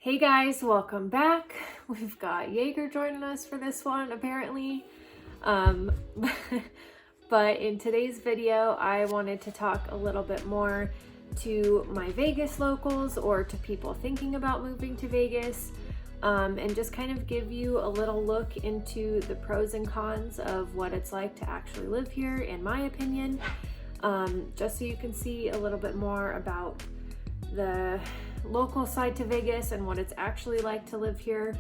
Hey guys, welcome back. We've got Jaeger joining us for this one apparently. But in today's video, I wanted to talk a little bit more to my Vegas locals or to people thinking about moving to Vegas, and just kind of give you a little look into the pros and cons of what it's like to actually live here, in my opinion, just so you can see a little bit more about the local side to Vegas and what it's actually like to live here.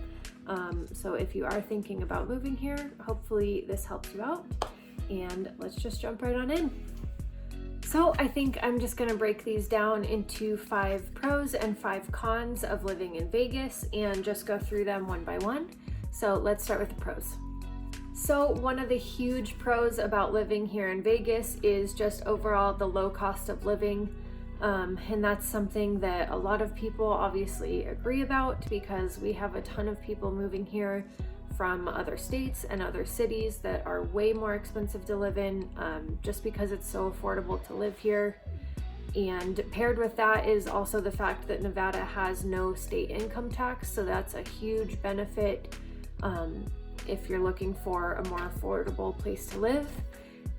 So if you are thinking about moving here, hopefully this helps you out, and let's just jump right on in. So I think I'm just gonna break these down into 5 pros and 5 cons of living in Vegas and just go through them one by one. So let's start with the pros. So one of the huge pros about living here in Vegas is just overall the low cost of living. And that's something that a lot of people obviously agree about, because we have a ton of people moving here from other states and other cities that are way more expensive to live in, just because it's so affordable to live here. And paired with that is also the fact that Nevada has no state income tax, so that's a huge benefit if you're looking for a more affordable place to live.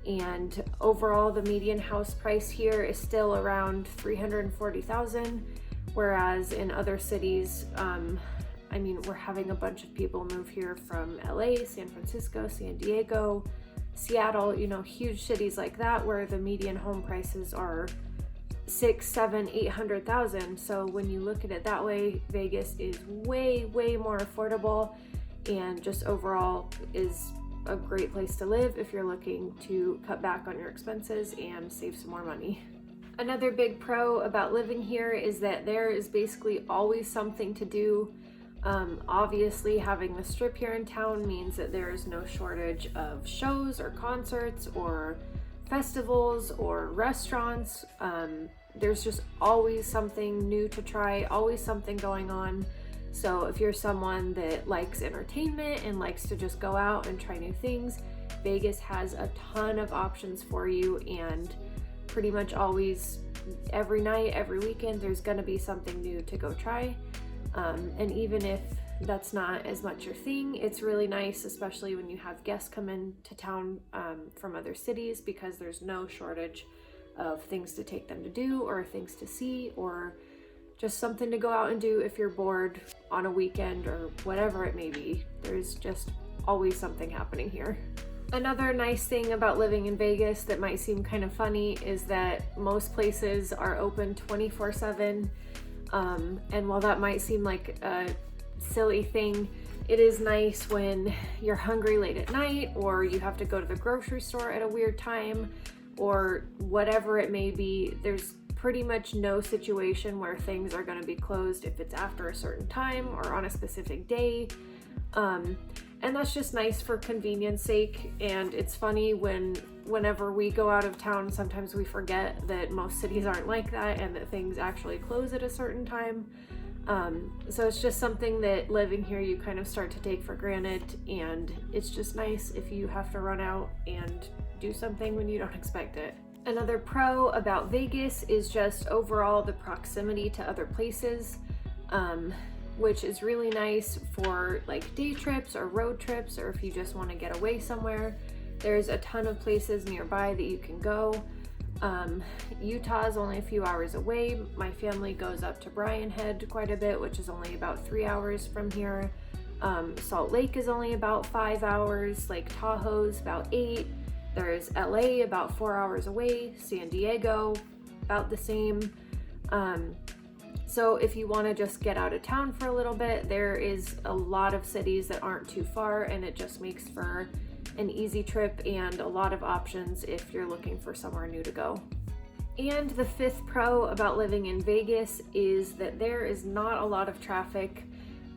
And overall, the median house price here is still around $340,000, whereas in other cities, I mean, we're having a bunch of people move here from LA, San Francisco, San Diego, Seattle, you know, huge cities like that, where the median home prices are $600,000, $700,000, $800,000. So when you look at it that way, Vegas is way more affordable, and just overall is a great place to live if you're looking to cut back on your expenses and save some more money. Another big pro about living here is that there is basically always something to do. Obviously, having the Strip here in town means that there is no shortage of shows or concerts or festivals or restaurants. There's just always something new to try, always something going on. So if you're someone that likes entertainment and likes to just go out and try new things, Vegas has a ton of options for you, and pretty much always, every night, every weekend, there's gonna be something new to go try. And even if that's not as much your thing, it's really nice, especially when you have guests come into town from other cities, because there's no shortage of things to take them to do or things to see, or just something to go out and do if you're bored on a weekend or whatever it may be. There's just always something happening here. Another nice thing about living in Vegas that might seem kind of funny is that most places are open 24/7. And while that might seem like a silly thing, it is nice when you're hungry late at night, or you have to go to the grocery store at a weird time, or whatever it may be. There's pretty much no situation where things are going to be closed if it's after a certain time or on a specific day. And that's just nice for convenience sake. And it's funny whenever we go out of town, sometimes we forget that most cities aren't like that and that things actually close at a certain time. So it's just something that living here you kind of start to take for granted, and it's just nice if you have to run out and do something when you don't expect it. Another pro about Vegas is just overall the proximity to other places, which is really nice for like day trips or road trips, or if you just want to get away somewhere. There's a ton of places nearby that you can go. Utah is only a few hours away. My family goes up to Brian Head quite a bit, which is only about 3 hours from here. Salt Lake is only about 5 hours. Lake Tahoe's about 8. There's LA about 4 hours away, San Diego about the same. So if you want to just get out of town for a little bit, there is a lot of cities that aren't too far, and it just makes for an easy trip and a lot of options if you're looking for somewhere new to go. And the 5th pro about living in Vegas is that there is not a lot of traffic,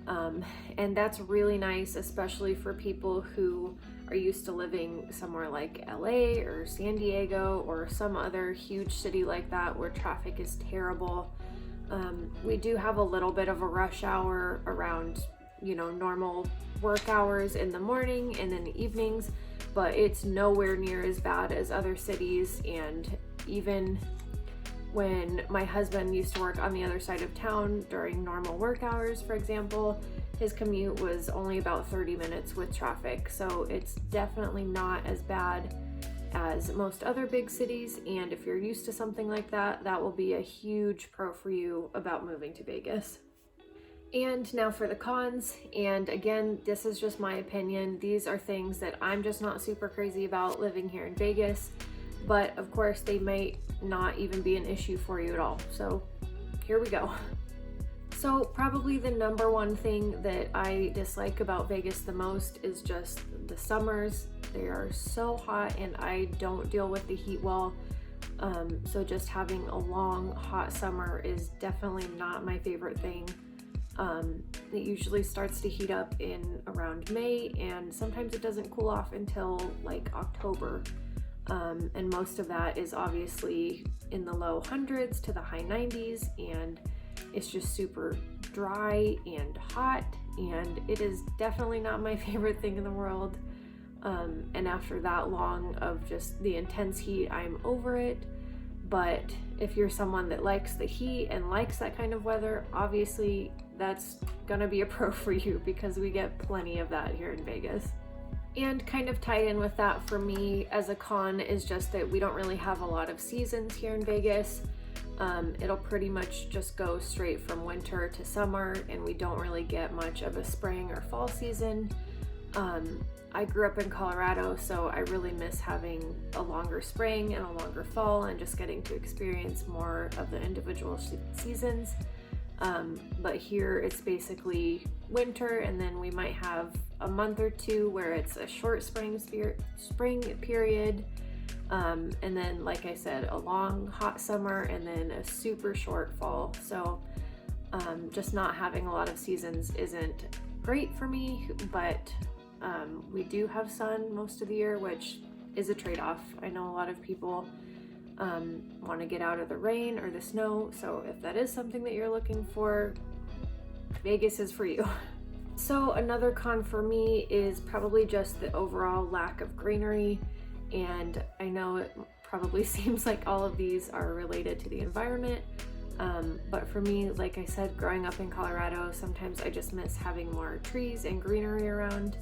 and that's really nice, especially for people who are used to living somewhere like LA or San Diego or some other huge city like that where traffic is terrible. We do have a little bit of a rush hour around, you know, normal work hours in the morning and in the evenings, but it's nowhere near as bad as other cities. And even when my husband used to work on the other side of town during normal work hours, for example, his commute was only about 30 minutes with traffic. So it's definitely not as bad as most other big cities. And if you're used to something like that, that will be a huge pro for you about moving to Vegas. And now for the cons, and again, this is just my opinion. These are things that I'm just not super crazy about living here in Vegas, but of course they might not even be an issue for you at all. So here we go. So probably the number one thing that I dislike about Vegas the most is just the summers. They are so hot and I don't deal with the heat well. So just having a long hot summer is definitely not my favorite thing. It usually starts to heat up in around May, and sometimes it doesn't cool off until like October. And most of that is obviously in the low hundreds to the high 90s, and it's just super dry and hot, and it is definitely not my favorite thing in the world. And after that long of just the intense heat, I'm over it. But if you're someone that likes the heat and likes that kind of weather, obviously that's gonna be a pro for you, because we get plenty of that here in Vegas. And kind of tied in with that for me as a con is just that we don't really have a lot of seasons here in Vegas. It'll pretty much just go straight from winter to summer, and we don't really get much of a spring or fall season. I grew up in Colorado, so I really miss having a longer spring and a longer fall and just getting to experience more of the individual seasons. But here it's basically winter, and then we might have a month or two where it's a short spring period, and then, like I said, a long hot summer, and then a super short fall. So just not having a lot of seasons isn't great for me, but we do have sun most of the year, which is a trade-off. I know a lot of people want to get out of the rain or the snow, so if that is something that you're looking for, Vegas is for you. So another con for me is probably just the overall lack of greenery, and I know it probably seems like all of these are related to the environment, but for me, like I said, growing up in Colorado, sometimes I just miss having more trees and greenery around.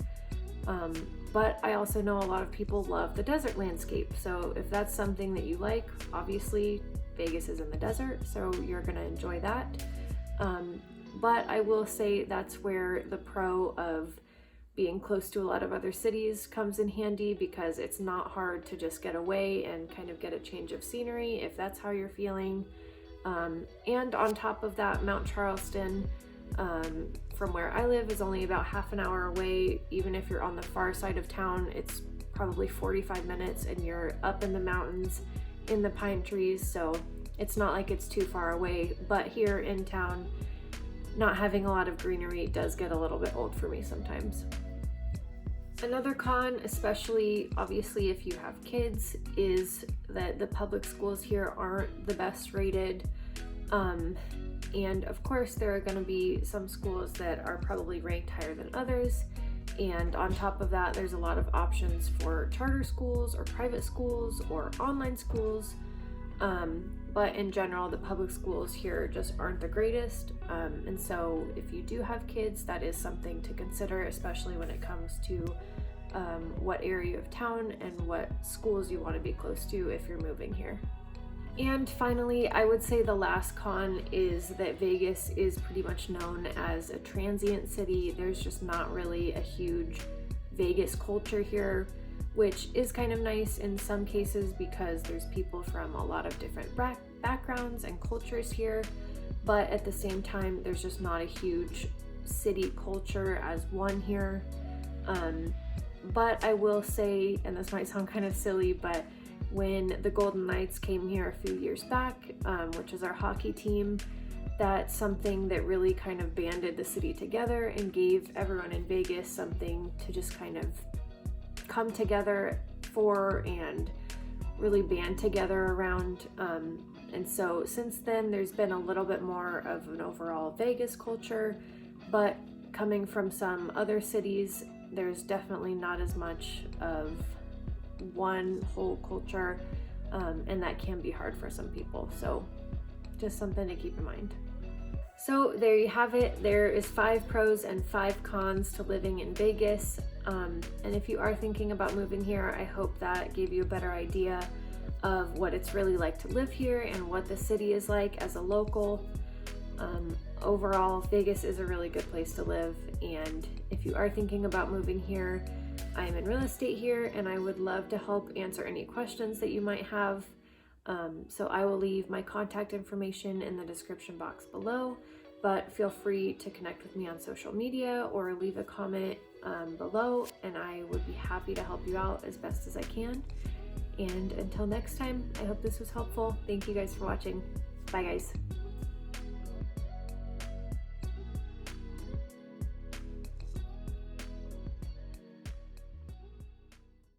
But I also know a lot of people love the desert landscape. So if that's something that you like, obviously Vegas is in the desert, so you're gonna enjoy that. But I will say that's where the pro of being close to a lot of other cities comes in handy, because it's not hard to just get away and kind of get a change of scenery if that's how you're feeling. And on top of that, Mount Charleston, from where I live, is only about half an hour away. Even if you're on the far side of town, it's probably 45 minutes, and you're up in the mountains in the pine trees, so it's not like it's too far away. But here in town, not having a lot of greenery does get a little bit old for me sometimes. Another con, especially obviously if you have kids, is that the public schools here aren't the best rated. And of course there are going to be some schools that are probably ranked higher than others, and on top of that there's a lot of options for charter schools or private schools or online schools, but in general the public schools here just aren't the greatest, and so if you do have kids, that is something to consider, especially when it comes to what area of town and what schools you want to be close to if you're moving here. And finally, I would say the last con is that Vegas is pretty much known as a transient city. There's just not really a huge Vegas culture here, which is kind of nice in some cases because there's people from a lot of different backgrounds and cultures here, but at the same time, there's just not a huge city culture as one here. But I will say, and this might sound kind of silly, but when the Golden Knights came here a few years back, which is our hockey team, that's something that really kind of banded the city together and gave everyone in Vegas something to just kind of come together for and really band together around. And so since then, there's been a little bit more of an overall Vegas culture, but coming from some other cities, there's definitely not as much of one whole culture, and that can be hard for some people. So just something to keep in mind. So there you have it. There is 5 pros and 5 cons to living in Vegas. And if you are thinking about moving here, I hope that gave you a better idea of what it's really like to live here and what the city is like as a local. Overall, Vegas is a really good place to live. And if you are thinking about moving here, I am in real estate here and I would love to help answer any questions that you might have. So I will leave my contact information in the description box below, but feel free to connect with me on social media or leave a comment below, and I would be happy to help you out as best as I can. And until next time, I hope this was helpful. Thank you guys for watching. Bye guys.